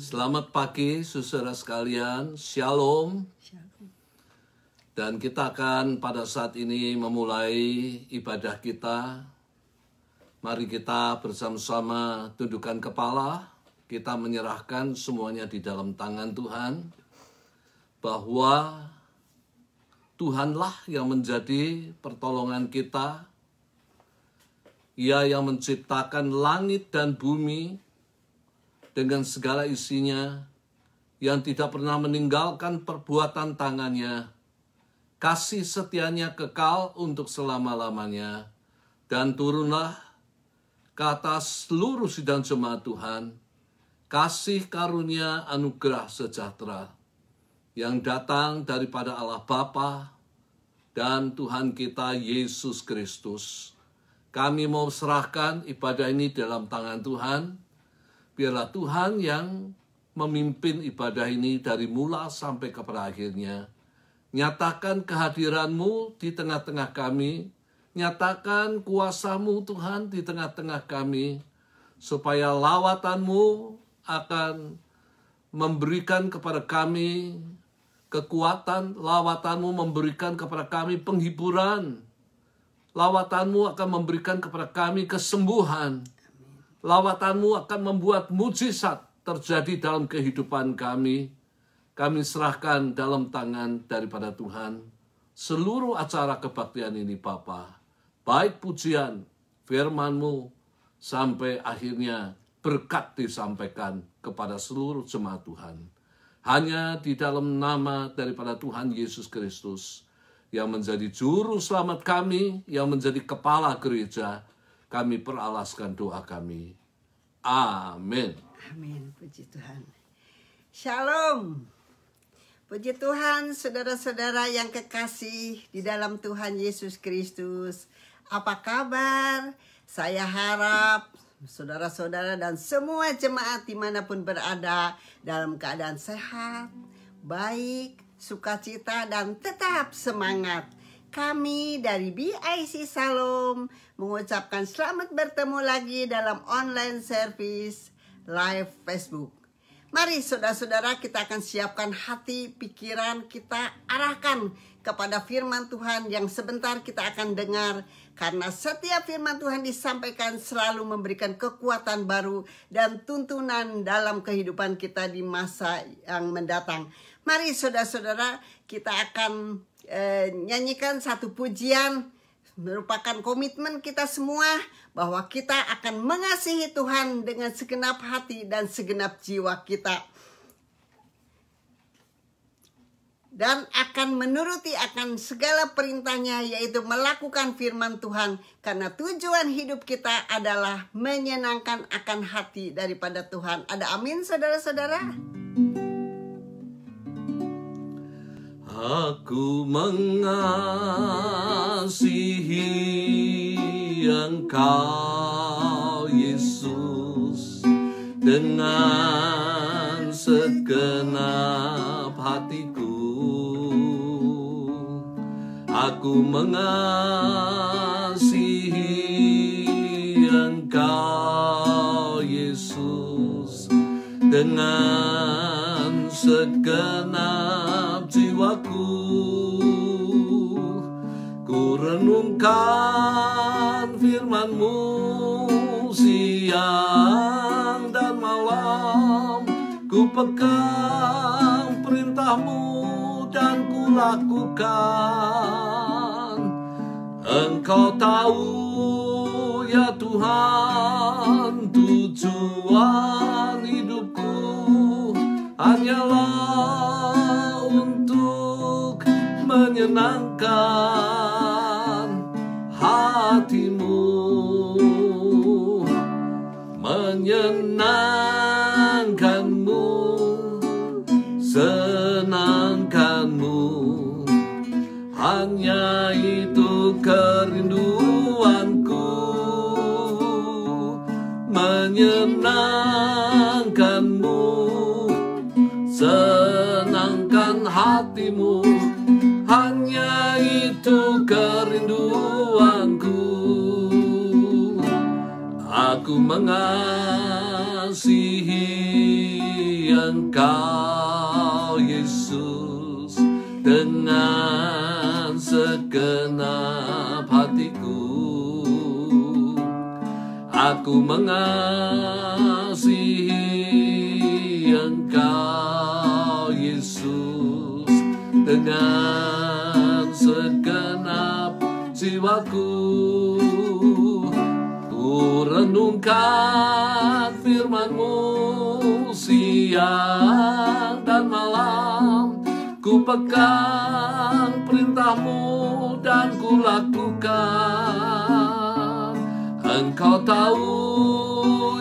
Selamat pagi saudara sekalian, Shalom. Dan kita akan pada saat ini memulai ibadah kita. Mari kita bersama-sama tundukkan kepala, kita menyerahkan semuanya di dalam tangan Tuhan, bahwa Tuhanlah yang menjadi pertolongan kita. Ia yang menciptakan langit dan bumi dengan segala isinya, yang tidak pernah meninggalkan perbuatan tangannya. Kasih setianya kekal untuk selama-lamanya. Dan turunlah ke atas seluruh sidang jemaat Tuhan, kasih karunia anugerah sejahtera yang datang daripada Allah Bapa dan Tuhan kita Yesus Kristus. Kami mau serahkan ibadah ini dalam tangan Tuhan. Biarlah Tuhan yang memimpin ibadah ini dari mula sampai kepada akhirnya. Nyatakan kehadiran-Mu di tengah-tengah kami. Nyatakan kuasa-Mu Tuhan di tengah-tengah kami. Supaya lawatan-Mu akan memberikan kepada kami kekuatan. Lawatan-Mu memberikan kepada kami penghiburan. Lawatan-Mu akan memberikan kepada kami kesembuhan. Lawatan-Mu akan membuat mujizat terjadi dalam kehidupan kami. Kami serahkan dalam tangan daripada Tuhan seluruh acara kebaktian ini Bapa. Baik pujian firman-Mu sampai akhirnya berkat disampaikan kepada seluruh jemaat Tuhan. Hanya di dalam nama daripada Tuhan Yesus Kristus yang menjadi juru selamat kami, yang menjadi kepala gereja, kami peralaskan doa kami. Amin. Amin. Puji Tuhan. Shalom. Puji Tuhan, saudara-saudara yang kekasih di dalam Tuhan Yesus Kristus. Apa kabar? Saya harap saudara-saudara dan semua jemaat dimanapun berada dalam keadaan sehat, baik, sukacita, dan tetap semangat. Kami dari BIC Shalom mengucapkan selamat bertemu lagi dalam online service live Facebook. Mari saudara-saudara, kita akan siapkan hati, pikiran, kita arahkan kepada firman Tuhan yang sebentar kita akan dengar. Karena setiap firman Tuhan disampaikan selalu memberikan kekuatan baru dan tuntunan dalam kehidupan kita di masa yang mendatang. Mari saudara-saudara, kita akan nyanyikan satu pujian, merupakan komitmen kita semua bahwa kita akan mengasihi Tuhan dengan segenap hati dan segenap jiwa kita, dan akan menuruti akan segala perintahnya, yaitu melakukan firman Tuhan, karena tujuan hidup kita adalah menyenangkan akan hati daripada Tuhan. Ada amin saudara-saudara? Aku mengasihi Engkau Yesus dengan segenap hatiku. Aku mengasihi Engkau Yesus dengan segenap jiwaku. Ku renungkan firman-Mu siang dan malam. Ku pegang perintah-Mu dan ku lakukan. Engkau tahu ya Tuhan, tujuan hidupku hanyalah untuk menyenangkan hati-Mu, menyenangkan-Mu, senangkan-Mu. Hanya itu kerinduanku, menyenangkan-Mu, senangkan hati-Mu. Hanya itu kerinduanku. Aku mengasihi mengasihi Engkau Yesus dengan segenap hatiku. Aku mengasihi Engkau Yesus dengan segenap jiwaku. Ku renungkan firman-Mu siang dan malam, ku pegang perintah-Mu dan ku lakukan. Engkau tahu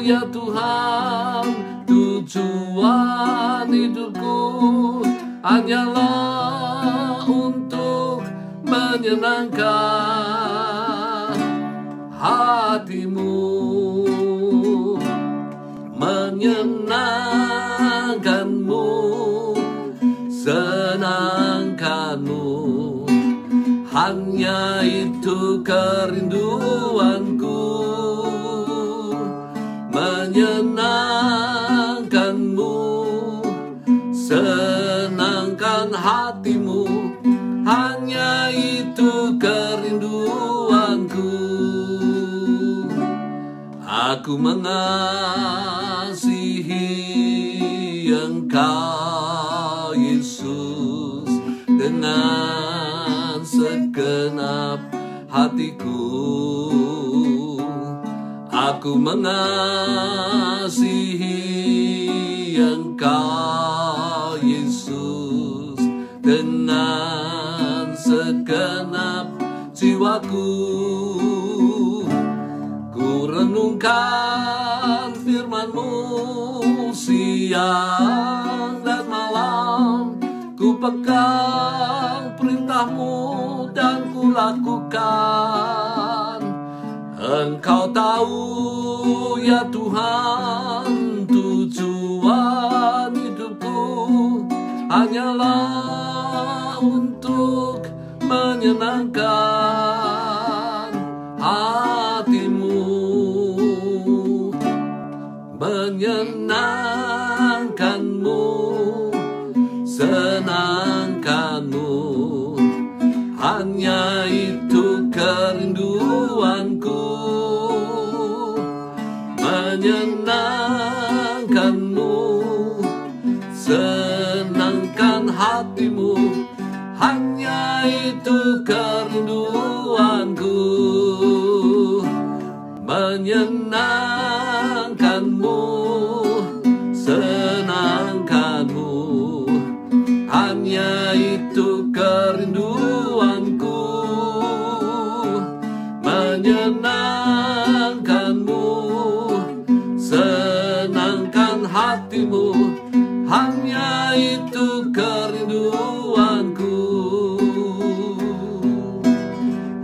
ya Tuhan, tujuan hidupku hanyalah untuk menyenangkan hati-Mu, menyenangkan-Mu, senangkan-Mu. Hanya itu kerinduanku, menyenangkan-Mu, senangkan hati-Mu. Hanya itu kerinduanku. Aku mengasihi Engkau Yesus dengan segenap hatiku. Aku mengasihi Engkau Yesus dengan segenap jiwaku. Ku renungkan firman-Mu siang dan malam, ku pegang perintah-Mu dan ku lakukan. Engkau tahu ya Tuhan, tujuan hidupku hanyalah untuk menyenangkan hati-Mu, menyenangkan-Mu, senangkan-Mu. Hanya itu kerinduanku, menyenangkan-Mu, senangkan hati-Mu. Hanya itu kerinduanku, menyenangkan-Mu, senangkan-Mu. Hanya itu kerinduanku, menyenangkan-Mu, senangkan hati-Mu. Hanya itu kerinduanku,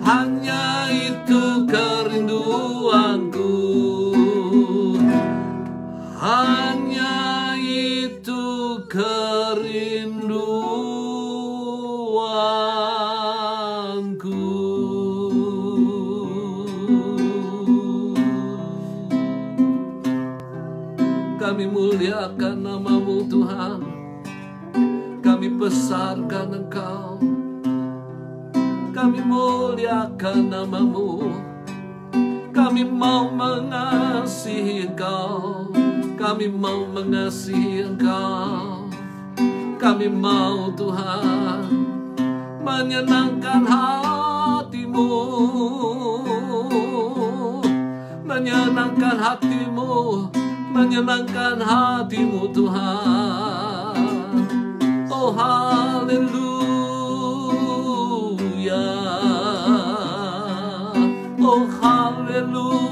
hanya itu kerinduanku, hanya itu kerinduanku. Kami muliakan nama-Mu Tuhan, kami besarkan Engkau, kami muliakan nama-Mu. Kami mau mengasihi Engkau, kami mau mengasihi Engkau. Kami mau Tuhan menyenangkan hati-Mu, menyenangkan hati-Mu, menyenangkan hati-Mu Tuhan. Oh haleluya, oh haleluya,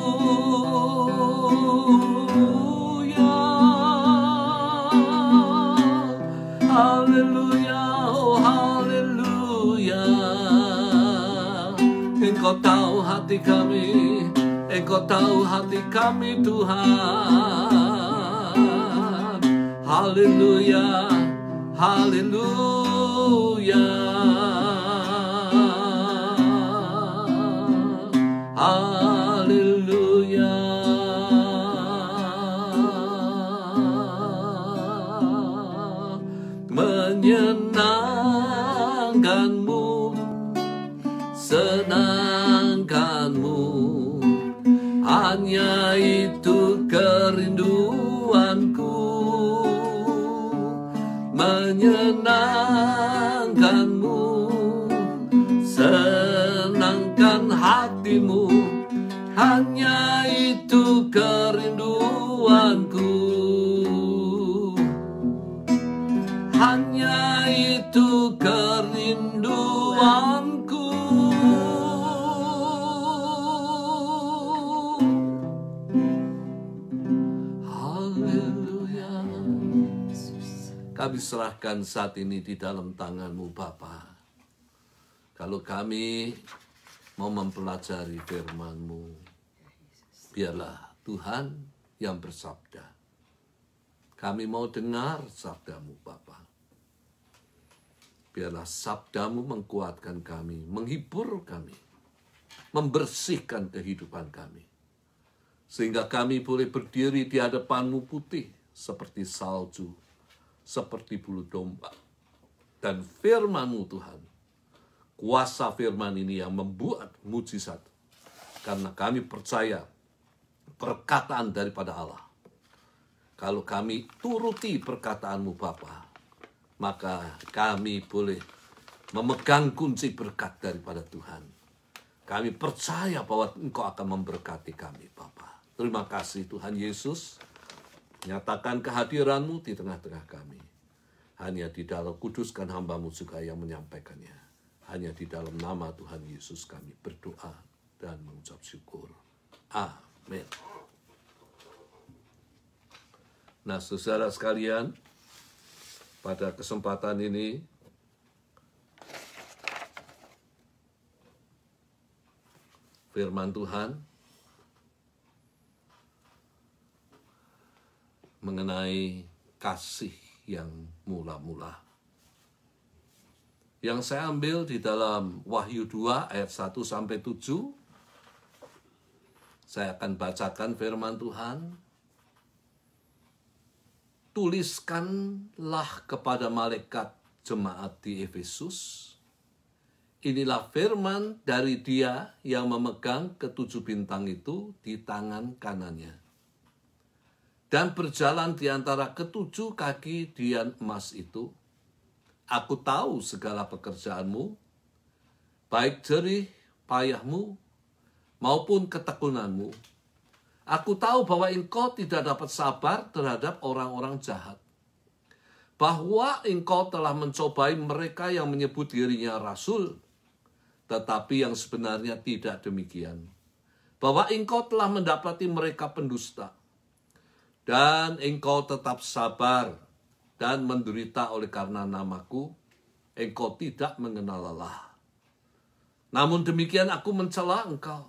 haleluya, oh haleluya. Engkau tahu hati kami, Engkau tahu hati kami Tuhan. Haleluya, haleluya, haleluya. kerinduanku. Hanya itu kerinduanku. Haleluya. Kami serahkan saat ini di dalam tangan-Mu Bapa. Kalau kami mau mempelajari firman-Mu, biarlah Tuhan yang bersabda. Kami mau dengar sabda-Mu Bapa. Biarlah sabda-Mu mengkuatkan kami, menghibur kami, membersihkan kehidupan kami. Sehingga kami boleh berdiri di hadapan-Mu putih seperti salju, seperti bulu domba. Dan firman-Mu Tuhan, kuasa firman ini yang membuat mujizat. Karena kami percaya perkataan daripada Allah. Kalau kami turuti perkataan-Mu Bapa, maka kami boleh memegang kunci berkat daripada Tuhan. Kami percaya bahwa Engkau akan memberkati kami Bapa. Terima kasih Tuhan Yesus. Nyatakan kehadiran-Mu di tengah-tengah kami. Hanya di dalam kuduskan hamba-Mu juga yang menyampaikannya. Hanya di dalam nama Tuhan Yesus kami berdoa dan mengucap syukur. Amin. Nah, saudara sekalian, pada kesempatan ini firman Tuhan mengenai kasih yang mula-mula. Yang saya ambil di dalam Wahyu 2 ayat 1 sampai 7. Saya akan bacakan firman Tuhan. Tuliskanlah kepada malaikat jemaat di Efesus. Inilah firman dari Dia yang memegang ketujuh bintang itu di tangan kanannya. Dan berjalan di antara ketujuh kaki dian emas itu. Aku tahu segala pekerjaanmu, baik jerih payahmu maupun ketekunanmu. Aku tahu bahwa engkau tidak dapat sabar terhadap orang-orang jahat. Bahwa engkau telah mencobai mereka yang menyebut dirinya rasul, tetapi yang sebenarnya tidak demikian. Bahwa engkau telah mendapati mereka pendusta. Dan engkau tetap sabar dan menderita oleh karena namaku, engkau tidak mengenal lelah. Namun demikian aku mencela engkau,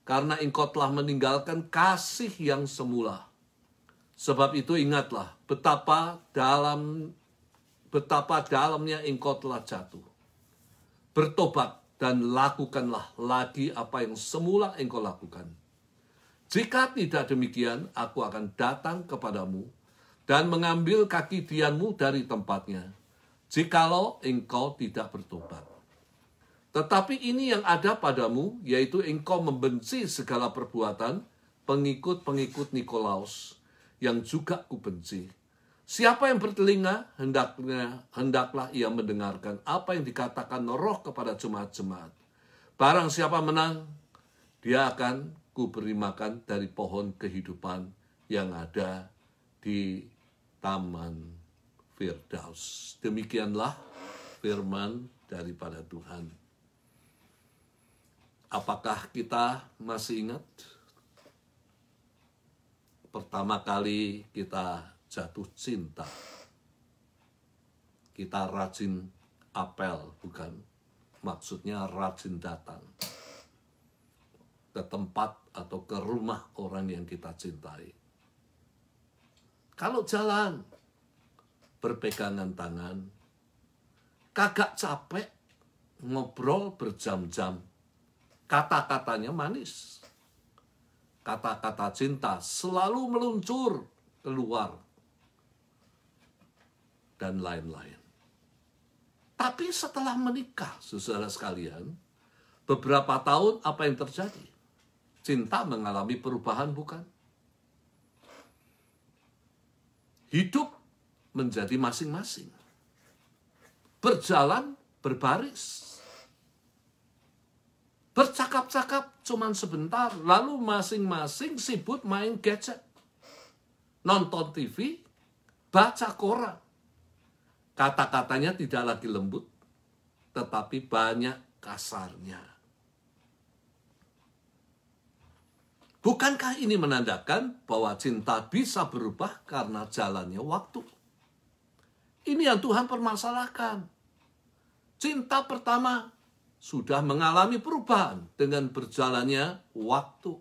karena engkau telah meninggalkan kasih yang semula. Sebab itu ingatlah betapa dalamnya engkau telah jatuh. Bertobat dan lakukanlah lagi apa yang semula engkau lakukan. Jika tidak demikian, aku akan datang kepadamu dan mengambil kaki dianmu dari tempatnya, jikalau engkau tidak bertobat. Tetapi ini yang ada padamu, yaitu engkau membenci segala perbuatan pengikut-pengikut Nikolaus, yang juga kubenci. Siapa yang bertelinga, hendaklah ia mendengarkan apa yang dikatakan Roh kepada jemaat-jemaat. Barang siapa menang, dia akan kuberi makan dari pohon kehidupan yang ada di Taman Firdaus. Demikianlah firman daripada Tuhan. Apakah kita masih ingat pertama kali kita jatuh cinta? Kita rajin apel, bukan? Maksudnya rajin datang ke tempat atau ke rumah orang yang kita cintai. Kalau jalan berpegangan tangan, kagak capek ngobrol berjam-jam. Kata-katanya manis. Kata-kata cinta selalu meluncur keluar. Dan lain-lain. Tapi setelah menikah, saudara sekalian, beberapa tahun apa yang terjadi? Cinta mengalami perubahan, bukan? Hidup menjadi masing-masing. Berjalan berbaris. Bercakap-cakap cuman sebentar, lalu masing-masing sibuk main gadget. nonton TV, baca koran. Kata-katanya tidak lagi lembut, tetapi banyak kasarnya. Bukankah ini menandakan bahwa cinta bisa berubah karena jalannya waktu? Ini yang Tuhan permasalahkan. Cinta pertama sudah mengalami perubahan dengan berjalannya waktu.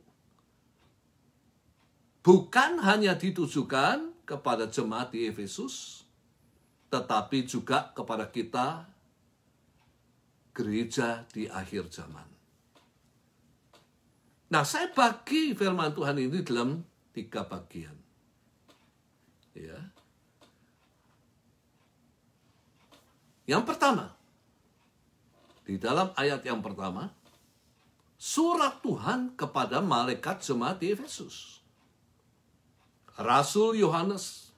Bukan hanya ditujukan kepada jemaat di Efesus, tetapi juga kepada kita, gereja di akhir zaman. Nah, saya bagi firman Tuhan ini dalam 3 bagian. Ya. Yang pertama, di dalam ayat yang pertama, surat Tuhan kepada malaikat jemaat di Efesus. Rasul Yohanes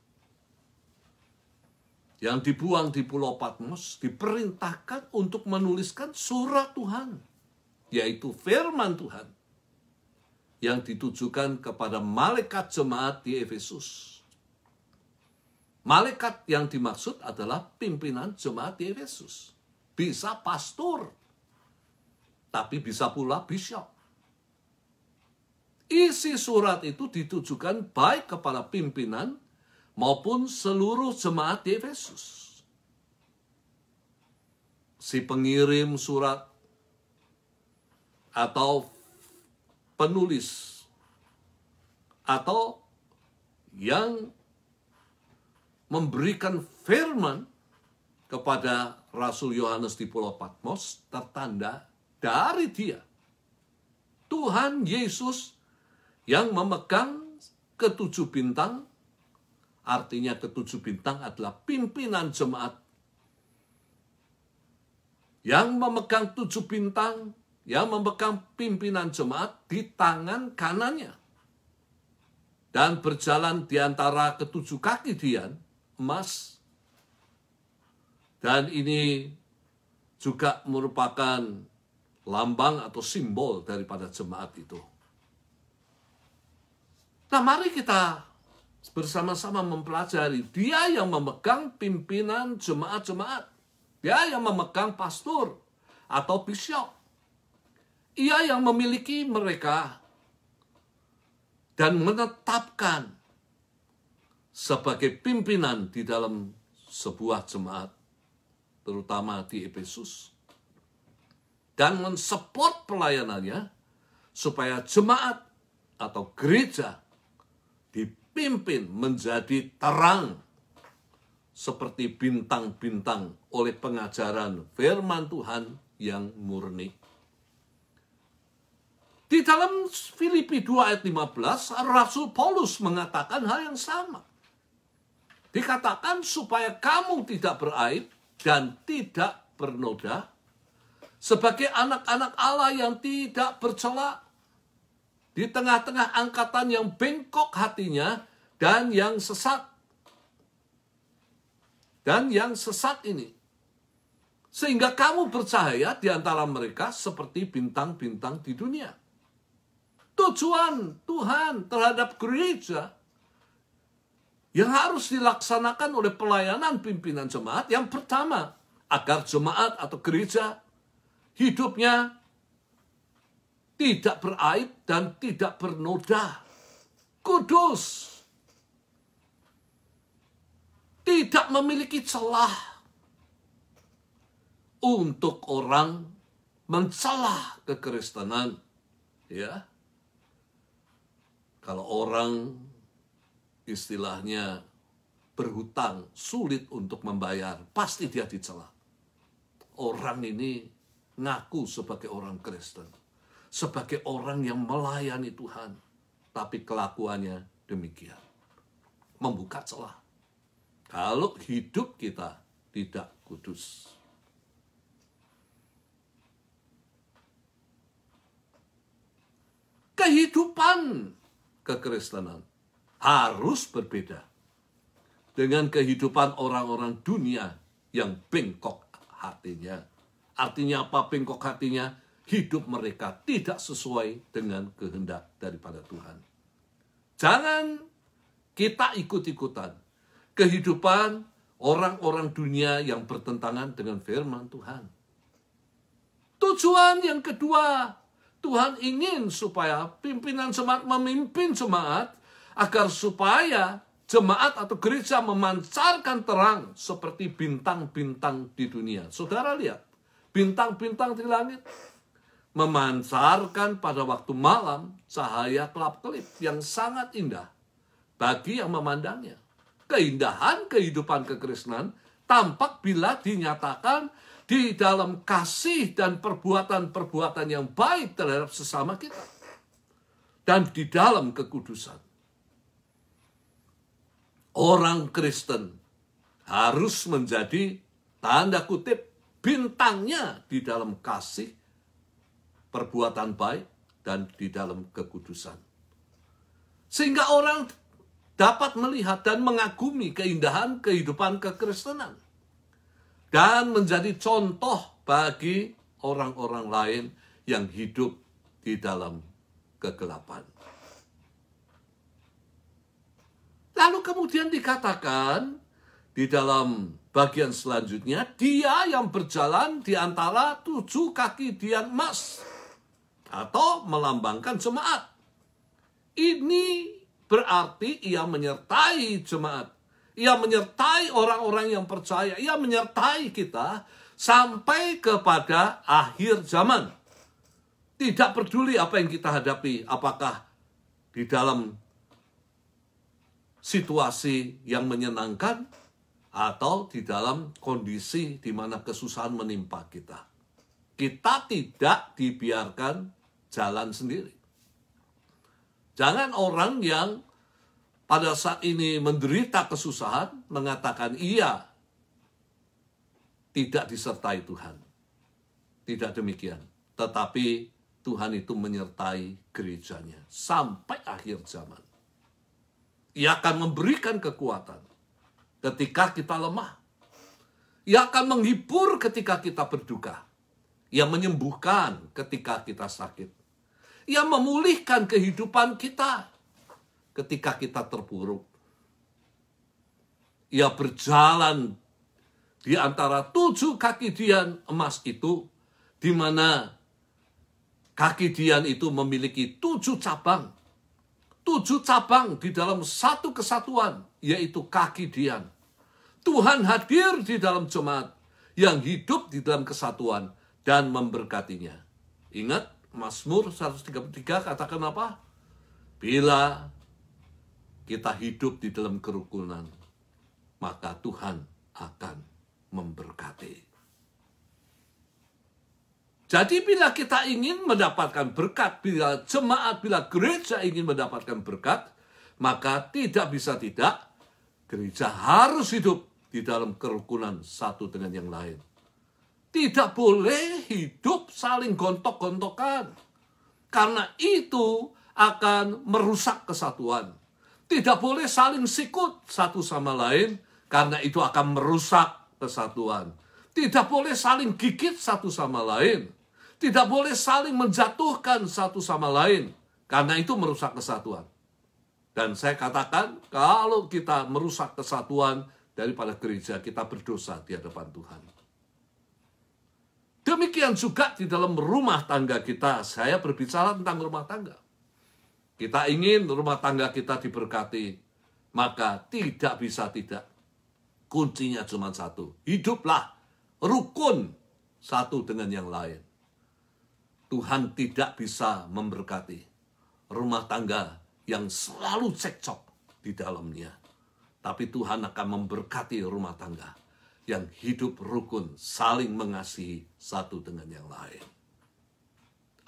yang dibuang di Pulau Patmos diperintahkan untuk menuliskan surat Tuhan, yaitu firman Tuhan, yang ditujukan kepada malaikat jemaat di Efesus. Malaikat yang dimaksud adalah pimpinan jemaat di Efesus. Bisa pastor, tapi bisa pula bishop. Isi surat itu ditujukan baik kepada pimpinan maupun seluruh jemaat di Efesus. Si pengirim surat atau penulis atau yang memberikan firman kepada Rasul Yohanes di Pulau Patmos tertanda dari dia. Tuhan Yesus yang memegang ke-7 bintang, artinya ke-7 bintang adalah pimpinan jemaat. Yang memegang 7 bintang, yang memegang pimpinan jemaat di tangan kanannya. Dan berjalan di antara ke-7 kaki dian, emas. Dan ini juga merupakan lambang atau simbol daripada jemaat itu. Nah, mari kita bersama-sama mempelajari. Dia yang memegang pimpinan jemaat-jemaat. Dia yang memegang pastor atau bishop. Ia yang memiliki mereka dan menetapkan sebagai pimpinan di dalam sebuah jemaat, terutama di Efesus, dan mensupport pelayanannya supaya jemaat atau gereja dipimpin menjadi terang seperti bintang-bintang oleh pengajaran firman Tuhan yang murni. Di dalam Filipi 2 ayat 15, Rasul Paulus mengatakan hal yang sama. Dikatakan supaya kamu tidak beraib dan tidak bernoda, sebagai anak-anak Allah yang tidak bercela, di tengah-tengah angkatan yang bengkok hatinya dan yang sesat. Dan yang sesat ini. Sehingga kamu bercahaya di antara mereka seperti bintang-bintang di dunia. Tujuan Tuhan terhadap gereja yang harus dilaksanakan oleh pelayanan pimpinan jemaat, yang pertama, agar jemaat atau gereja hidupnya tidak beraib dan tidak bernoda. Kudus. Tidak memiliki celah untuk orang mencela kekristenan. Ya. Kalau orang istilahnya berhutang, sulit untuk membayar, pasti dia dicela. Orang ini ngaku sebagai orang Kristen, sebagai orang yang melayani Tuhan, tapi kelakuannya demikian, membuka celah. Kalau hidup kita tidak kudus. Kehidupan kekristenan harus berbeda dengan kehidupan orang-orang dunia yang bengkok hatinya. Artinya apa bengkok hatinya? Hidup mereka tidak sesuai dengan kehendak daripada Tuhan. Jangan kita ikut-ikutan kehidupan orang-orang dunia yang bertentangan dengan firman Tuhan. Tujuan yang kedua, Tuhan ingin supaya pimpinan jemaat memimpin jemaat agar supaya jemaat atau gereja memancarkan terang seperti bintang-bintang di dunia. Saudara lihat, bintang-bintang di langit memancarkan pada waktu malam cahaya kelap-kelip yang sangat indah bagi yang memandangnya. Keindahan kehidupan kekristenan tampak bila dinyatakan di dalam kasih dan perbuatan-perbuatan yang baik terhadap sesama kita. Dan di dalam kekudusan. Orang Kristen harus menjadi tanda kutip bintangnya di dalam kasih, perbuatan baik, dan di dalam kekudusan. Sehingga orang dapat melihat dan mengagumi keindahan kehidupan kekristenan. Dan menjadi contoh bagi orang-orang lain yang hidup di dalam kegelapan. Lalu kemudian dikatakan di dalam bagian selanjutnya, dia yang berjalan di antara 7 kaki dian emas, atau melambangkan jemaat. Ini berarti ia menyertai jemaat. Ia menyertai orang-orang yang percaya. Ia menyertai kita sampai kepada akhir zaman. Tidak peduli apa yang kita hadapi. Apakah di dalam situasi yang menyenangkan atau di dalam kondisi di mana kesusahan menimpa kita. Kita tidak dibiarkan jalan sendiri. Jangan orang yang pada saat ini menderita kesusahan mengatakan ia tidak disertai Tuhan. Tidak demikian. Tetapi Tuhan itu menyertai gerejanya sampai akhir zaman. Ia akan memberikan kekuatan ketika kita lemah. Ia akan menghibur ketika kita berduka. Ia menyembuhkan ketika kita sakit. Ia memulihkan kehidupan kita ketika kita terpuruk. Ia berjalan di antara 7 kaki dian emas itu, di mana kaki dian itu memiliki 7 cabang. 7 cabang di dalam satu kesatuan, yaitu kaki dian. Tuhan hadir di dalam jemaat yang hidup di dalam kesatuan dan memberkatinya. Ingat, Mazmur 133 katakan apa? Bila kita hidup di dalam kerukunan, maka Tuhan akan memberkati. Jadi bila kita ingin mendapatkan berkat, bila jemaat, bila gereja ingin mendapatkan berkat, maka tidak bisa tidak, gereja harus hidup di dalam kerukunan satu dengan yang lain. Tidak boleh hidup saling gontok-gontokan, karena itu akan merusak kesatuan. Tidak boleh saling sikut satu sama lain, karena itu akan merusak kesatuan. Tidak boleh saling gigit satu sama lain. Tidak boleh saling menjatuhkan satu sama lain, karena itu merusak kesatuan. Dan saya katakan, kalau kita merusak kesatuan daripada gereja, kita berdosa di hadapan Tuhan. Demikian juga di dalam rumah tangga kita. Saya berbicara tentang rumah tangga. Kita ingin rumah tangga kita diberkati, maka tidak bisa tidak. Kuncinya cuma satu. Hiduplah rukun satu dengan yang lain. Tuhan tidak bisa memberkati rumah tangga yang selalu cekcok di dalamnya. Tapi Tuhan akan memberkati rumah tangga yang hidup rukun, saling mengasihi satu dengan yang lain.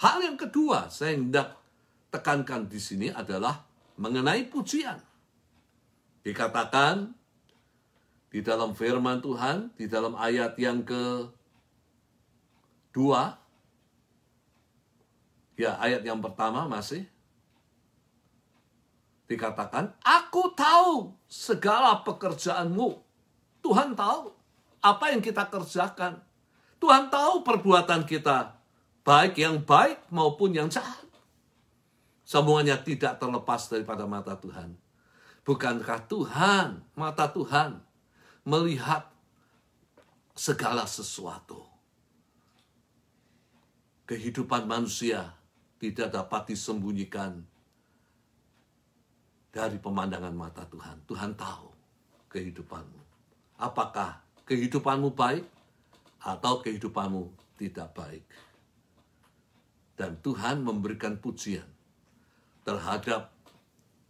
Hal yang kedua saya hendak tekankan di sini adalah mengenai pujian. Dikatakan di dalam firman Tuhan, di dalam ayat yang ke-2, ya ayat yang pertama masih, dikatakan, aku tahu segala pekerjaanmu. Tuhan tahu apa yang kita kerjakan. Tuhan tahu perbuatan kita, baik yang baik maupun yang jahat. Semuanya tidak terlepas daripada mata Tuhan. Bukankah Tuhan, mata Tuhan melihat segala sesuatu? Kehidupan manusia tidak dapat disembunyikan dari pemandangan mata Tuhan. Tuhan tahu kehidupanmu. Apakah kehidupanmu baik atau kehidupanmu tidak baik? Dan Tuhan memberikan pujian terhadap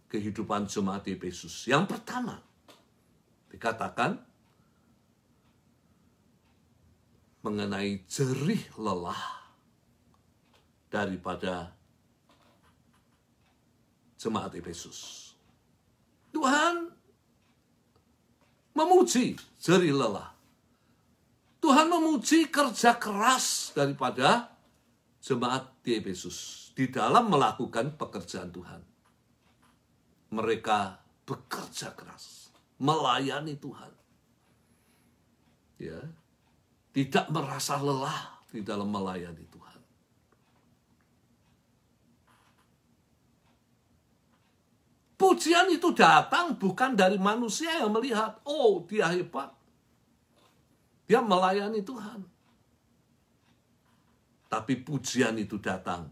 kehidupan jemaat di Efesus. Yang pertama, dikatakan mengenai jerih lelah daripada jemaat Efesus. Tuhan memuji jerih lelah. Tuhan memuji kerja keras daripada jemaat di Efesus di dalam melakukan pekerjaan Tuhan. Mereka bekerja keras, melayani Tuhan. Ya, tidak merasa lelah di dalam melayani Tuhan. Pujian itu datang bukan dari manusia yang melihat, oh dia hebat, dia melayani Tuhan. Tapi pujian itu datang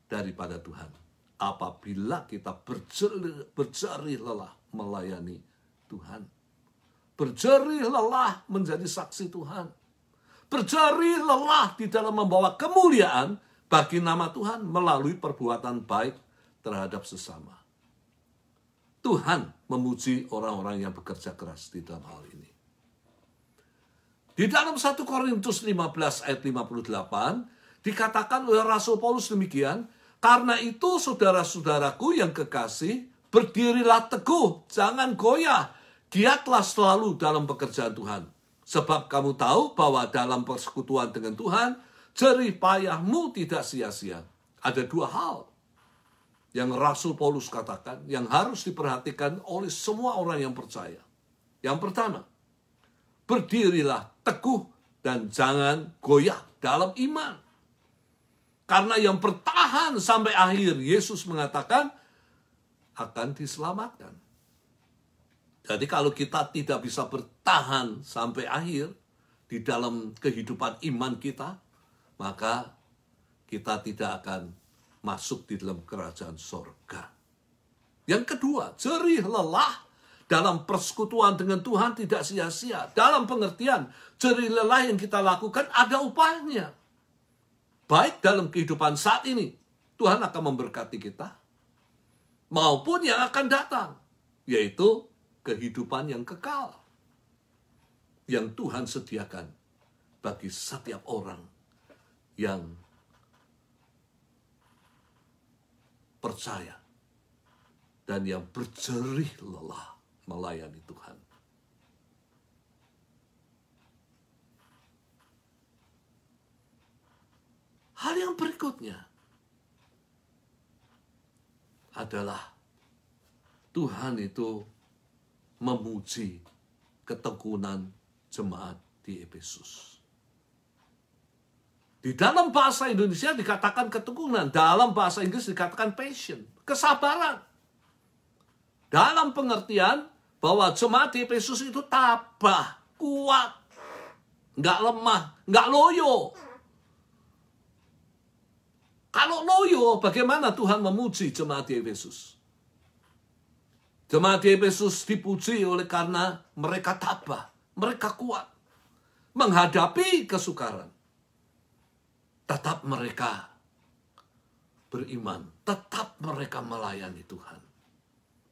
daripada Tuhan. Apabila kita berjerih lelah melayani Tuhan. Berjerih lelah menjadi saksi Tuhan. Berjerih lelah di dalam membawa kemuliaan bagi nama Tuhan melalui perbuatan baik terhadap sesama. Tuhan memuji orang-orang yang bekerja keras di dalam hal ini. Di dalam 1 Korintus 15 ayat 58, dikatakan oleh Rasul Paulus demikian, karena itu saudara-saudaraku yang kekasih, berdirilah teguh, jangan goyah, giatlah selalu dalam pekerjaan Tuhan. Sebab kamu tahu bahwa dalam persekutuan dengan Tuhan, jerih payahmu tidak sia-sia. Ada dua hal yang Rasul Paulus katakan, yang harus diperhatikan oleh semua orang yang percaya. Yang pertama, berdirilah teguh dan jangan goyah dalam iman. Karena yang bertahan sampai akhir, Yesus mengatakan, akan diselamatkan. Jadi kalau kita tidak bisa bertahan sampai akhir di dalam kehidupan iman kita, maka kita tidak akan masuk di dalam kerajaan sorga. Yang kedua, jerih lelah dalam persekutuan dengan Tuhan tidak sia-sia. Dalam pengertian, jerih lelah yang kita lakukan ada upahnya. Baik dalam kehidupan saat ini, Tuhan akan memberkati kita, maupun yang akan datang, yaitu kehidupan yang kekal, yang Tuhan sediakan bagi setiap orang yang percaya dan yang berjerih lelah melayani Tuhan. Hal yang berikutnya adalah Tuhan itu memuji ketekunan jemaat di Efesus. Di dalam bahasa Indonesia dikatakan ketekunan, dalam bahasa Inggris dikatakan passion, kesabaran. Dalam pengertian bahwa jemaat di Efesus itu tabah, kuat, nggak lemah, nggak loyo. Kalau loyo, bagaimana Tuhan memuji jemaat di Efesus? Jemaat di Efesus dipuji oleh karena mereka tabah, mereka kuat, menghadapi kesukaran. Tetap mereka beriman, tetap mereka melayani Tuhan.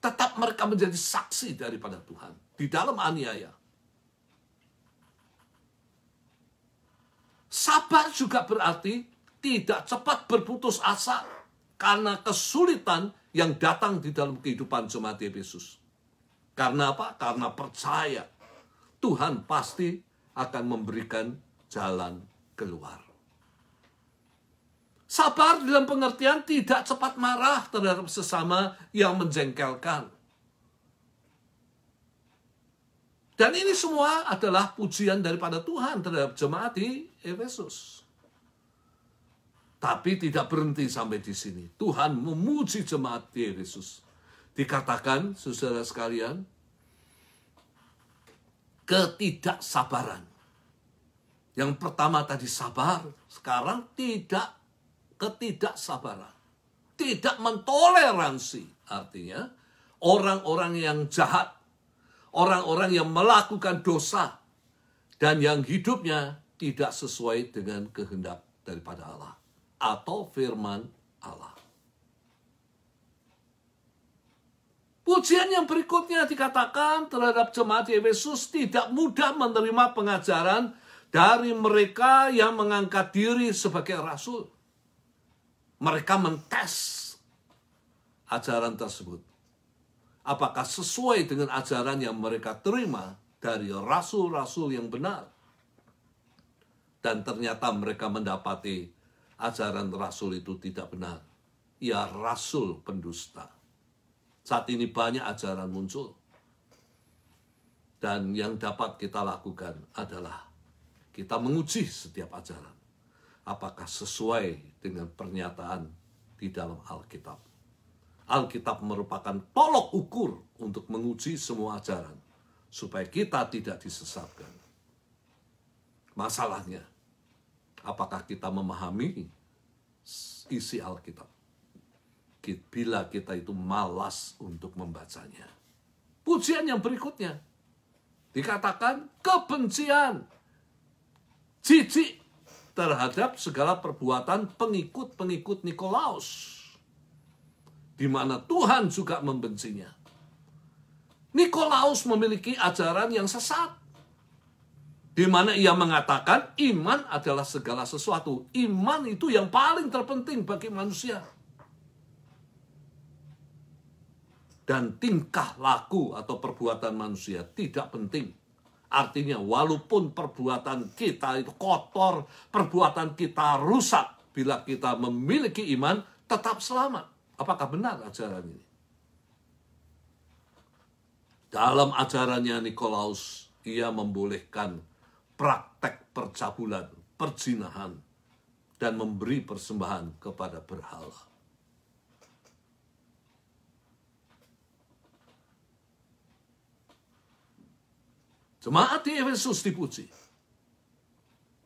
Tetap mereka menjadi saksi daripada Tuhan di dalam aniaya. Sabar juga berarti tidak cepat berputus asa karena kesulitan yang datang di dalam kehidupan jemaat di Efesus. Karena apa? Karena percaya Tuhan pasti akan memberikan jalan keluar. Sabar dalam pengertian tidak cepat marah terhadap sesama yang menjengkelkan. Dan ini semua adalah pujian daripada Tuhan terhadap jemaat di Efesus. Tapi tidak berhenti sampai di sini. Tuhan memuji jemaat di Efesus Dikatakan, saudara sekalian, ketidaksabaran. Yang pertama tadi sabar, sekarang ketidaksabaran. Tidak mentoleransi, artinya orang-orang yang jahat, orang-orang yang melakukan dosa, dan yang hidupnya tidak sesuai dengan kehendak daripada Allah atau firman Allah. Pujian yang berikutnya dikatakan terhadap jemaat di Efesus tidak mudah menerima pengajaran dari mereka yang mengangkat diri sebagai rasul. Mereka mentes ajaran tersebut. Apakah sesuai dengan ajaran yang mereka terima dari rasul-rasul yang benar? Dan ternyata mereka mendapati ajaran rasul itu tidak benar. Ya, rasul pendusta. Saat ini banyak ajaran muncul. Dan yang dapat kita lakukan adalah kita menguji setiap ajaran. Apakah sesuai dengan pernyataan di dalam Alkitab. Alkitab merupakan tolok ukur untuk menguji semua ajaran. Supaya kita tidak disesatkan. Masalahnya, apakah kita memahami isi Alkitab? Bila kita itu malas untuk membacanya. Pujian yang berikutnya dikatakan kebencian, jijik terhadap segala perbuatan pengikut-pengikut Nikolaus, di mana Tuhan juga membencinya. Nikolaus memiliki ajaran yang sesat, di mana ia mengatakan iman adalah segala sesuatu. Iman itu yang paling terpenting bagi manusia. Dan tingkah laku atau perbuatan manusia tidak penting. Artinya walaupun perbuatan kita itu kotor, perbuatan kita rusak, bila kita memiliki iman, tetap selamat. Apakah benar ajaran ini? Dalam ajarannya Nikolaus, ia membolehkan praktek percabulan, perzinahan, dan memberi persembahan kepada berhala. Jemaat di Efesus dipuji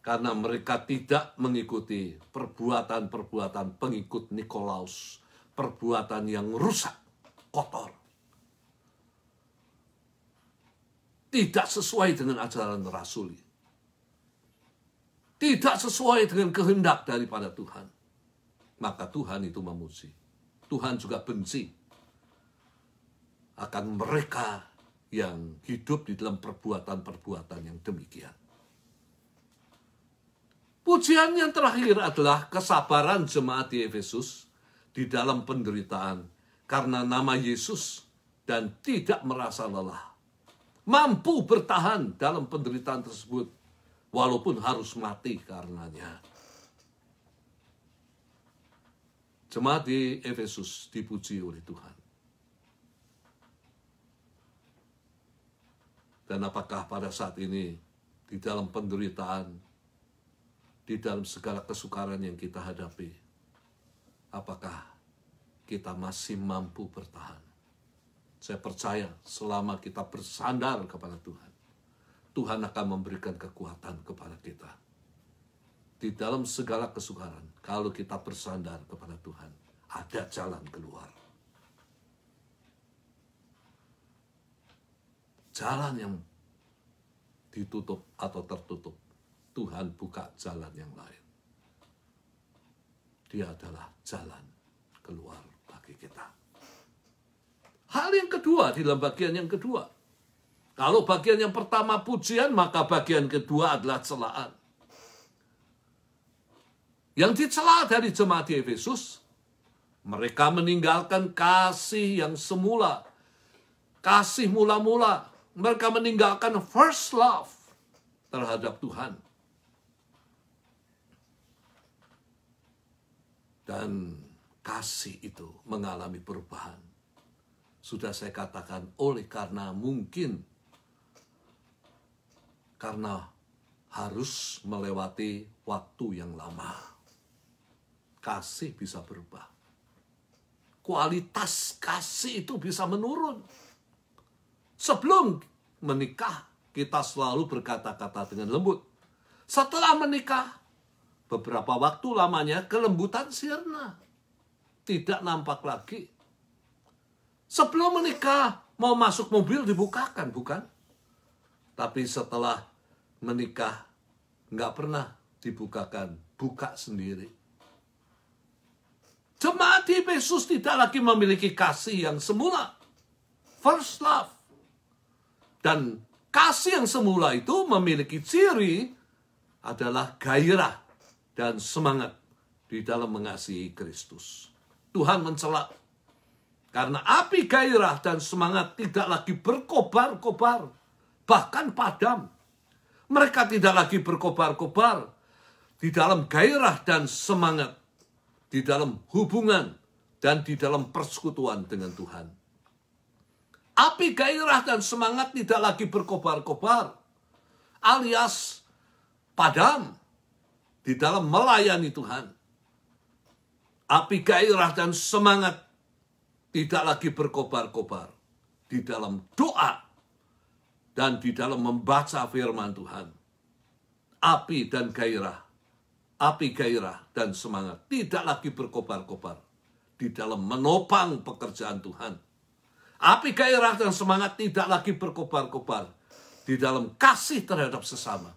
karena mereka tidak mengikuti perbuatan-perbuatan pengikut Nikolaus, perbuatan yang rusak, kotor. Tidak sesuai dengan ajaran rasuli. Tidak sesuai dengan kehendak daripada Tuhan. Maka Tuhan itu memuji. Tuhan juga benci akan mereka yang hidup di dalam perbuatan-perbuatan yang demikian. Pujian yang terakhir adalah kesabaran jemaat di Efesus di dalam penderitaan karena nama Yesus dan tidak merasa lelah. Mampu bertahan dalam penderitaan tersebut walaupun harus mati karenanya. Jemaat di Efesus dipuji oleh Tuhan. Dan apakah pada saat ini, di dalam penderitaan, di dalam segala kesukaran yang kita hadapi, apakah kita masih mampu bertahan? Saya percaya selama kita bersandar kepada Tuhan, Tuhan akan memberikan kekuatan kepada kita. Di dalam segala kesukaran, kalau kita bersandar kepada Tuhan, ada jalan keluar. Jalan yang ditutup atau tertutup, Tuhan buka jalan yang lain. Dia adalah jalan keluar bagi kita. Hal yang kedua, di dalam bagian yang kedua. Kalau bagian yang pertama pujian, maka bagian kedua adalah celaan. Yang dicela dari jemaat di Efesus, mereka meninggalkan kasih yang semula, kasih mula-mula. Mereka meninggalkan first love terhadap Tuhan. Dan kasih itu mengalami perubahan. Sudah saya katakan karena harus melewati waktu yang lama. Kasih bisa berubah. kualitas kasih itu bisa menurun. Sebelum menikah, kita selalu berkata-kata dengan lembut. Setelah menikah, beberapa waktu lamanya kelembutan sirna. Tidak nampak lagi. Sebelum menikah, mau masuk mobil dibukakan, bukan? Tapi setelah menikah, nggak pernah dibukakan, buka sendiri. Jemaat di Efesus tidak lagi memiliki kasih yang semula. First love. Dan kasih yang semula itu memiliki ciri adalah gairah dan semangat di dalam mengasihi Kristus. Tuhan mencela. Karena api gairah dan semangat tidak lagi berkobar-kobar. Bahkan padam. Mereka tidak lagi berkobar-kobar di dalam gairah dan semangat, di dalam hubungan dan di dalam persekutuan dengan Tuhan. Api gairah dan semangat tidak lagi berkobar-kobar, alias padam di dalam melayani Tuhan. Api gairah dan semangat tidak lagi berkobar-kobar di dalam doa dan di dalam membaca firman Tuhan. Api gairah dan semangat tidak lagi berkobar-kobar di dalam menopang pekerjaan Tuhan. Api gairah dan semangat tidak lagi berkobar-kobar di dalam kasih terhadap sesama.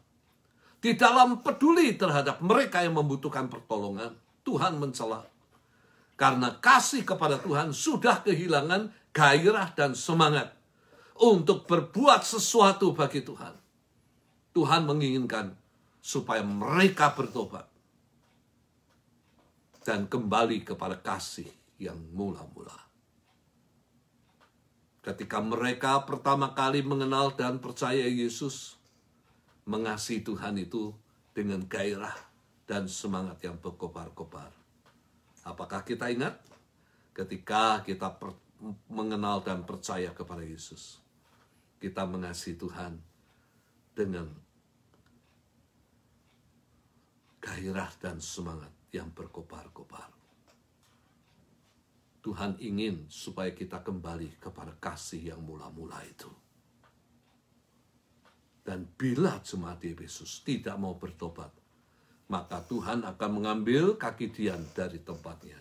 Di dalam peduli terhadap mereka yang membutuhkan pertolongan. Tuhan mencela. Karena kasih kepada Tuhan sudah kehilangan gairah dan semangat untuk berbuat sesuatu bagi Tuhan. Tuhan menginginkan supaya mereka bertobat dan kembali kepada kasih yang mula-mula. Ketika mereka pertama kali mengenal dan percaya Yesus, mengasihi Tuhan itu dengan gairah dan semangat yang berkobar-kobar. Apakah kita ingat ketika kita mengenal dan percaya kepada Yesus? Kita mengasihi Tuhan dengan gairah dan semangat yang berkobar-kobar. Tuhan ingin supaya kita kembali kepada kasih yang mula-mula itu. Dan bila jemaat di Efesus tidak mau bertobat, maka Tuhan akan mengambil kaki Dian dari tempatnya.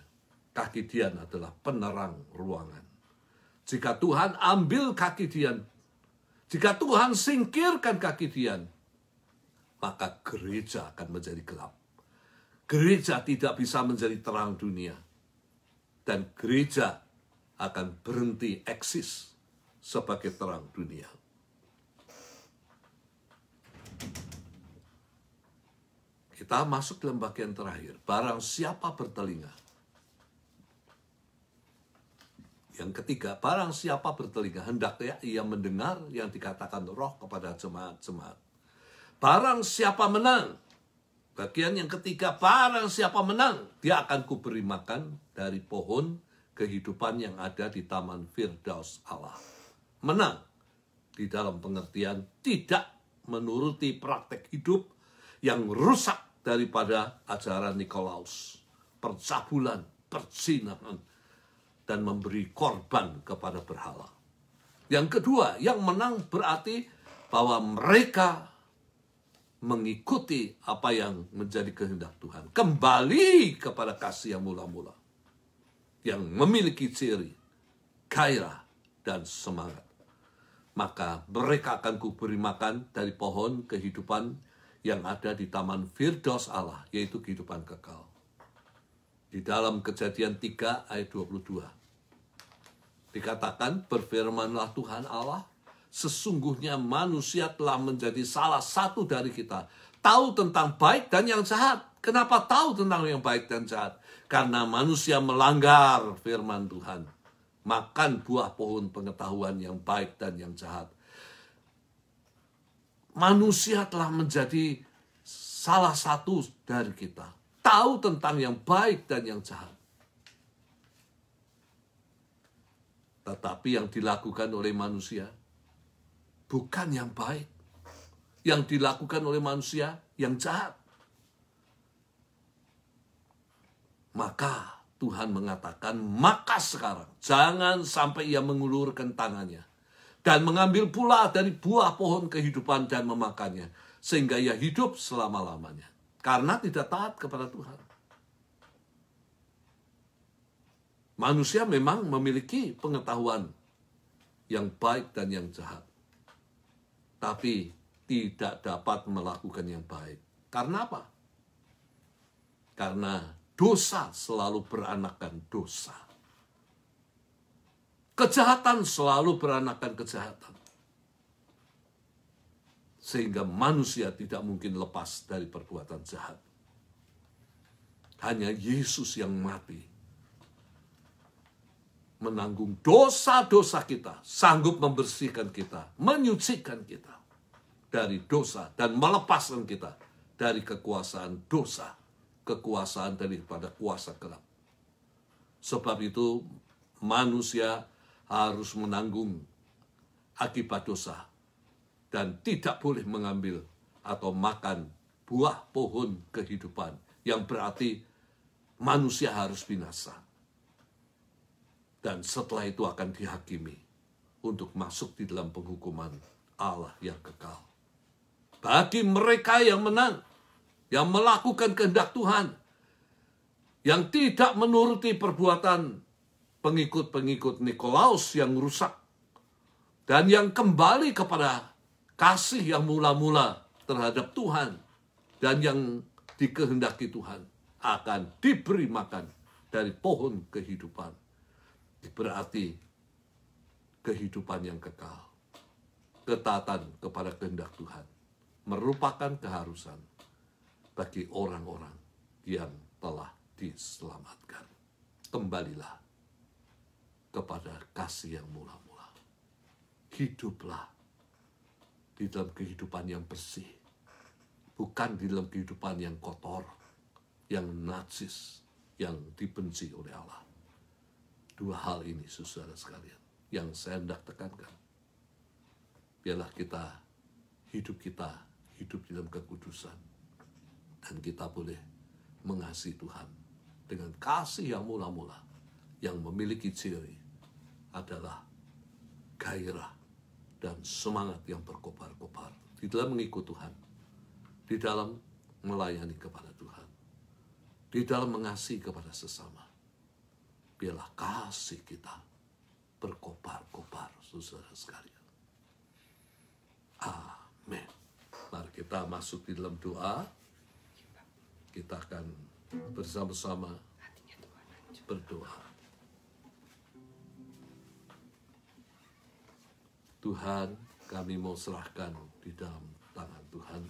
Kaki Dian adalah penerang ruangan. Jika Tuhan ambil kaki Dian, jika Tuhan singkirkan kaki Dian, maka gereja akan menjadi gelap. Gereja tidak bisa menjadi terang dunia. Dan gereja akan berhenti eksis sebagai terang dunia. Kita masuk dalam bagian terakhir. Barang siapa bertelinga. Yang ketiga, barang siapa bertelinga, hendaknya ia mendengar yang dikatakan Roh kepada jemaat-jemaat. Barang siapa menang. Bagian yang ketiga, barang siapa menang, dia akan kuberi makan dari pohon kehidupan yang ada di Taman Firdaus Allah. Menang di dalam pengertian tidak menuruti praktek hidup yang rusak daripada ajaran Nikolaus. Percabulan, perzinahan, dan memberi korban kepada berhala. Yang kedua, yang menang berarti bahwa mereka mengikuti apa yang menjadi kehendak Tuhan. Kembali kepada kasih yang mula-mula. Yang memiliki ciri, gairah, dan semangat. Maka mereka akan kuberi makan dari pohon kehidupan yang ada di Taman Firdaus Allah, yaitu kehidupan kekal. Di dalam Kejadian 3 ayat 22. Dikatakan, berfirmanlah Tuhan Allah, sesungguhnya manusia telah menjadi salah satu dari kita. Tahu tentang baik dan yang jahat. Kenapa tahu tentang yang baik dan jahat? Karena manusia melanggar firman Tuhan. Makan buah pohon pengetahuan yang baik dan yang jahat. Manusia telah menjadi salah satu dari kita. Tahu tentang yang baik dan yang jahat. Tetapi yang dilakukan oleh manusia bukan yang baik. Yang dilakukan oleh manusia yang jahat. Maka Tuhan mengatakan, maka sekarang jangan sampai ia mengulurkan tangannya dan mengambil pula dari buah pohon kehidupan dan memakannya, sehingga ia hidup selama-lamanya. Karena tidak taat kepada Tuhan. Manusia memang memiliki pengetahuan yang baik dan yang jahat, tapi tidak dapat melakukan yang baik. Karena apa? Karena dosa selalu beranakan dosa. Kejahatan selalu beranakan kejahatan. Sehingga manusia tidak mungkin lepas dari perbuatan jahat. Hanya Yesus yang mati, menanggung dosa-dosa kita, sanggup membersihkan kita, menyucikan kita dari dosa, dan melepaskan kita dari kekuasaan dosa, kekuasaan daripada kuasa gelap. Sebab itu manusia harus menanggung akibat dosa dan tidak boleh mengambil atau makan buah pohon kehidupan, yang berarti manusia harus binasa. Dan setelah itu akan dihakimi untuk masuk di dalam penghukuman Allah yang kekal. Bagi mereka yang menang, yang melakukan kehendak Tuhan, yang tidak menuruti perbuatan pengikut-pengikut Nikolaus yang rusak, dan yang kembali kepada kasih yang mula-mula terhadap Tuhan, dan yang dikehendaki Tuhan, akan diberi makan dari pohon kehidupan. Berarti kehidupan yang kekal, ketaatan kepada kehendak Tuhan, merupakan keharusan bagi orang-orang yang telah diselamatkan. Kembalilah kepada kasih yang mula-mula. Hiduplah di dalam kehidupan yang bersih, bukan di dalam kehidupan yang kotor, yang najis, yang dibenci oleh Allah. Dua hal ini, saudara sekalian, yang saya hendak tekankan. Biarlah hidup kita hidup di dalam kekudusan, dan kita boleh mengasihi Tuhan dengan kasih yang mula-mula, yang memiliki ciri adalah gairah dan semangat yang berkobar-kobar di dalam mengikut Tuhan, di dalam melayani kepada Tuhan, di dalam mengasihi kepada sesama. Biarlah kasih kita berkobar-kobar, saudara sekalian. Amin. Mari kita masuk di dalam doa. Kita akan bersama-sama berdoa. Tuhan, kami mau serahkan di dalam tangan Tuhan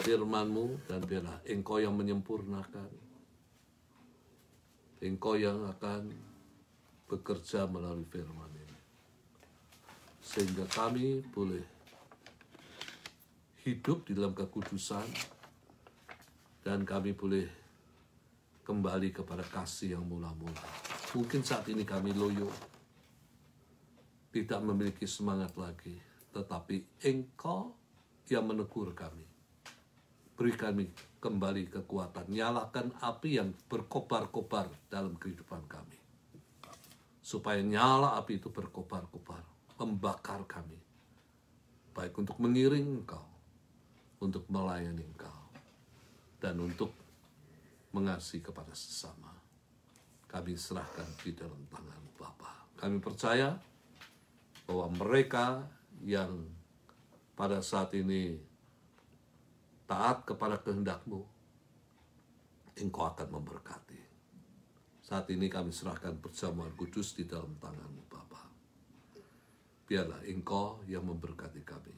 firman-Mu, dan biarlah Engkau yang menyempurnakan, Engkau yang akan bekerja melalui firman ini, sehingga kami boleh hidup di dalam kekudusan, dan kami boleh kembali kepada kasih yang mula-mula. Mungkin saat ini kami loyo, tidak memiliki semangat lagi, tetapi Engkau yang menegur kami. Beri kami kembali kekuatan, nyalakan api yang berkobar-kobar dalam kehidupan kami. Supaya nyala api itu berkobar-kobar, membakar kami. Baik untuk mengiring Engkau, untuk melayani Engkau, dan untuk mengasihi kepada sesama. Kami serahkan di dalam tangan Bapa. Kami percaya bahwa mereka yang pada saat ini taat kepada kehendak-Mu, Engkau akan memberkati. Saat ini kami serahkan perjamuan kudus di dalam tangan-Mu, Bapa. Biarlah Engkau yang memberkati kami.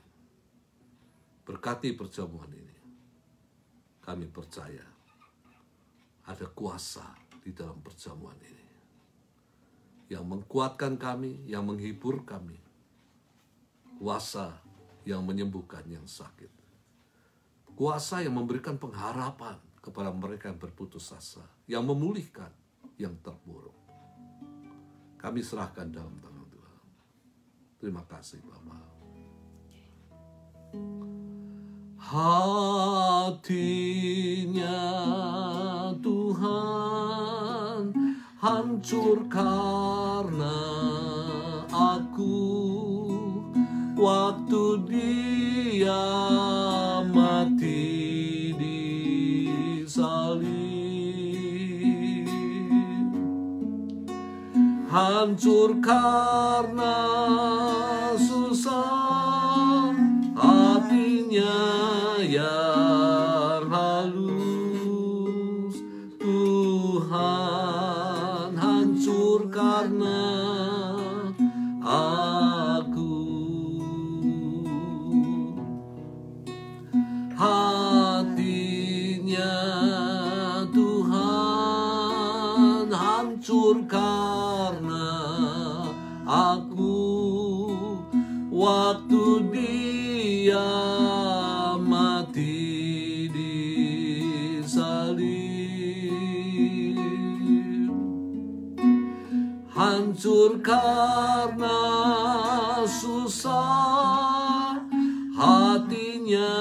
Berkati perjamuan ini. Kami percaya ada kuasa di dalam perjamuan ini, yang mengkuatkan kami, yang menghibur kami. Kuasa yang menyembuhkan yang sakit. Kuasa yang memberikan pengharapan kepada mereka yang berputus asa, yang memulihkan yang terpuruk. Kami serahkan dalam tangan Tuhan. Terima kasih, Bapa. Hatinya Tuhan hancur karena aku, waktu Dia mati di salib. Hancur karena susah hatinya yang halus. Tuhan hancur karena aku. Hatinya Tuhan hancur karena aku, waktu Dia mati di salib. Hancur karena susah hatinya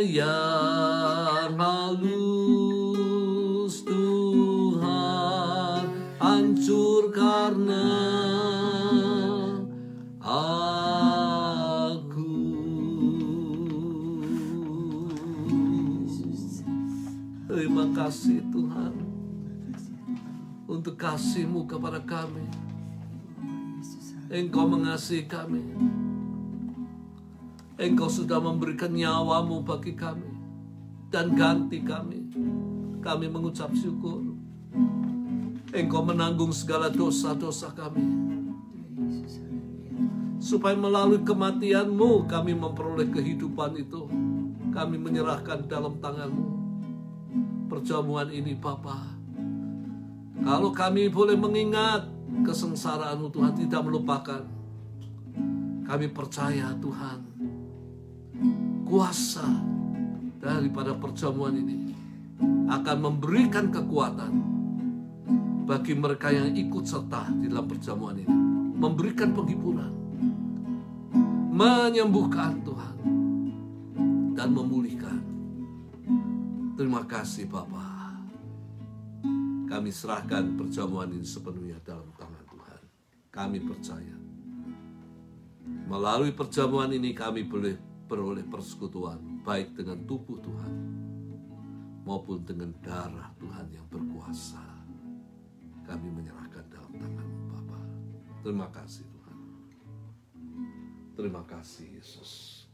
yang halus. Tuhan hancur karena aku. Terima kasih Tuhan untuk kasih-Mu kepada kami. Engkau mengasihi kami. Engkau sudah memberikan nyawa-Mu bagi kami dan ganti kami. Kami mengucap syukur. Engkau menanggung segala dosa-dosa kami, supaya melalui kematian-Mu kami memperoleh kehidupan itu. Kami menyerahkan dalam tangan-Mu perjamuan ini Bapa. Kalau kami boleh mengingat kesengsaraan-Mu Tuhan, tidak melupakan, kami percaya Tuhan, kuasa daripada perjamuan ini akan memberikan kekuatan bagi mereka yang ikut serta di dalam perjamuan ini, memberikan penghiburan, menyembuhkan Tuhan, dan memulihkan. Terima kasih Bapa. Kami serahkan perjamuan ini sepenuhnya dalam tangan Tuhan. Kami percaya melalui perjamuan ini kami boleh beroleh persekutuan baik dengan tubuh Tuhan maupun dengan darah Tuhan yang berkuasa. Kami menyerahkan dalam tangan-Mu Bapa. Terima kasih Tuhan. Terima kasih Yesus.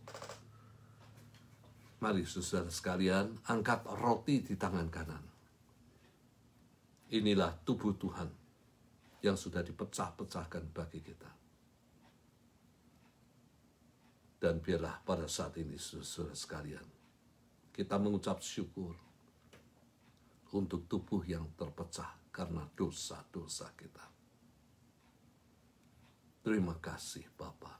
Mari saudara sekalian, angkat roti di tangan kanan. Inilah tubuh Tuhan yang sudah dipecah-pecahkan bagi kita. Dan biarlah pada saat ini saudara sekalian, kita mengucap syukur untuk tubuh yang terpecah karena dosa-dosa kita. Terima kasih Bapa,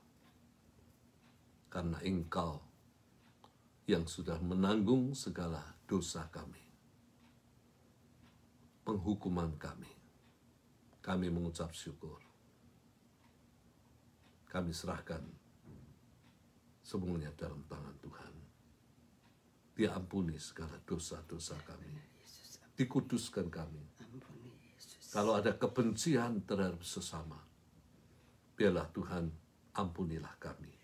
karena Engkau yang sudah menanggung segala dosa kami, penghukuman kami. Kami mengucap syukur. Kami serahkan semuanya dalam tangan Tuhan. Diampuni segala dosa-dosa kami. Dikuduskan kami. Kalau ada kebencian terhadap sesama, biarlah Tuhan ampunilah kami.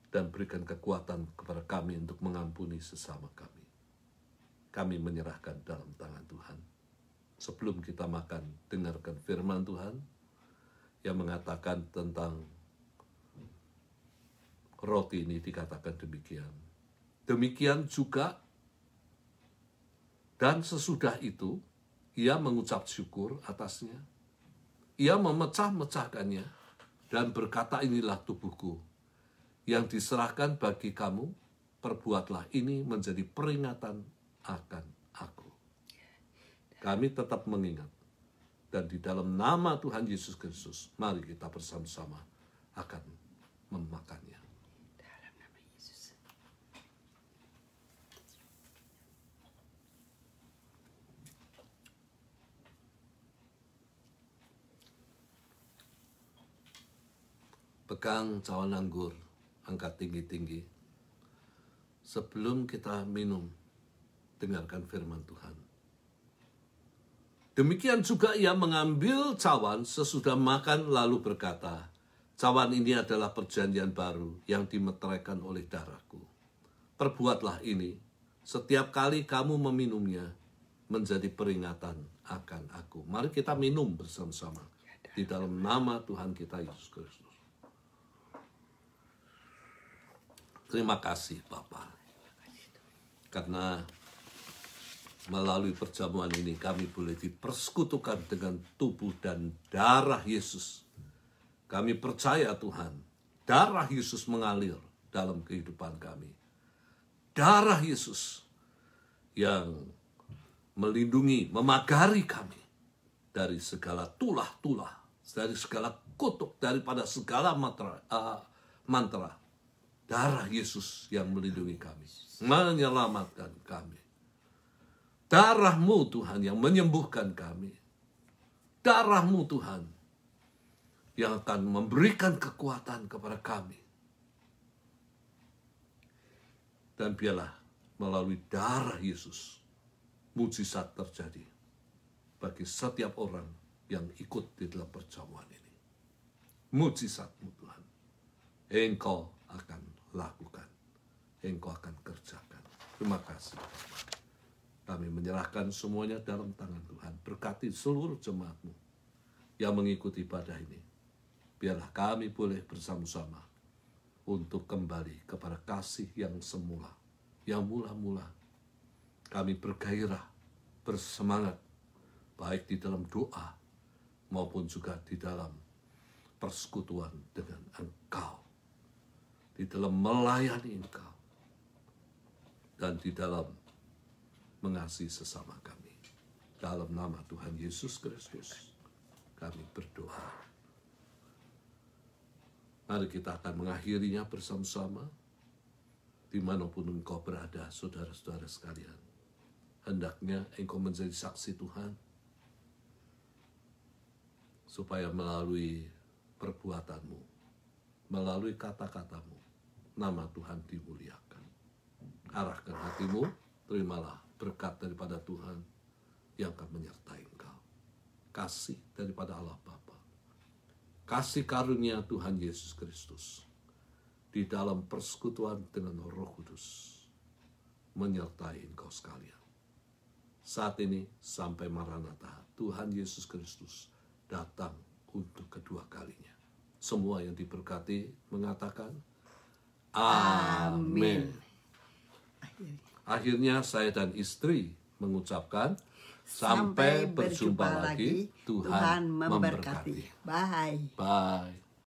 Dan berikan kekuatan kepada kami untuk mengampuni sesama kami. Kami menyerahkan dalam tangan Tuhan. Sebelum kita makan, dengarkan firman Tuhan yang mengatakan tentang roti ini, dikatakan demikian. Demikian juga, dan sesudah itu, ia mengucap syukur atasnya. Ia memecah-mecahkannya dan berkata, inilah tubuhku yang diserahkan bagi kamu. Perbuatlah ini menjadi peringatan akan aku. Kami tetap mengingat. Dan di dalam nama Tuhan Yesus Kristus, mari kita bersama-sama akan memakannya. Dalam nama Yesus. Pegang cawan anggur, angkat tinggi-tinggi. sebelum kita minum, dengarkan firman Tuhan. Demikian juga ia mengambil cawan sesudah makan lalu berkata, cawan ini adalah perjanjian baru yang dimeteraikan oleh darahku. Perbuatlah ini setiap kali kamu meminumnya menjadi peringatan akan aku. Mari kita minum bersama-sama di dalam nama Tuhan kita Yesus Kristus. Terima kasih Bapa, karena melalui perjamuan ini kami boleh dipersekutukan dengan tubuh dan darah Yesus. Kami percaya Tuhan, darah Yesus mengalir dalam kehidupan kami. Darah Yesus yang melindungi, memagari kami dari segala tulah-tulah, dari segala kutuk, daripada segala mantra. Darah Yesus yang melindungi kami, menyelamatkan kami. Darah-Mu Tuhan yang menyembuhkan kami. Darah-Mu Tuhan yang akan memberikan kekuatan kepada kami. Dan biarlah melalui darah Yesus, mujizat terjadi bagi setiap orang yang ikut di dalam perjamuan ini. Mujizat-Mu Tuhan, Engkau akan lakukan, Engkau akan kerjakan. Terima kasih. Kami menyerahkan semuanya dalam tangan Tuhan. Berkati seluruh jemaat-Mu yang mengikuti ibadah ini. Biarlah kami boleh bersama-sama untuk kembali kepada kasih yang semula, yang mula-mula. Kami bergairah, bersemangat, baik di dalam doa maupun juga di dalam persekutuan dengan Engkau, di dalam melayani Engkau, dan di dalam mengasihi sesama kami. Dalam nama Tuhan Yesus Kristus, kami berdoa. Mari kita akan mengakhirinya bersama-sama. Dimanapun engkau berada, saudara-saudara sekalian. Hendaknya engkau menjadi saksi Tuhan, supaya melalui perbuatanmu, melalui kata-katamu, nama Tuhan dimuliakan. Arahkan hatimu, terimalah berkat daripada Tuhan yang akan menyertai engkau. Kasih daripada Allah Bapa, kasih karunia Tuhan Yesus Kristus di dalam persekutuan dengan Roh Kudus menyertai engkau sekalian. Saat ini sampai Maranatha, Tuhan Yesus Kristus datang untuk kedua kalinya. Semua yang diberkati mengatakan amin. Akhirnya saya dan istri mengucapkan sampai berjumpa lagi. Tuhan memberkati. Bye. Bye.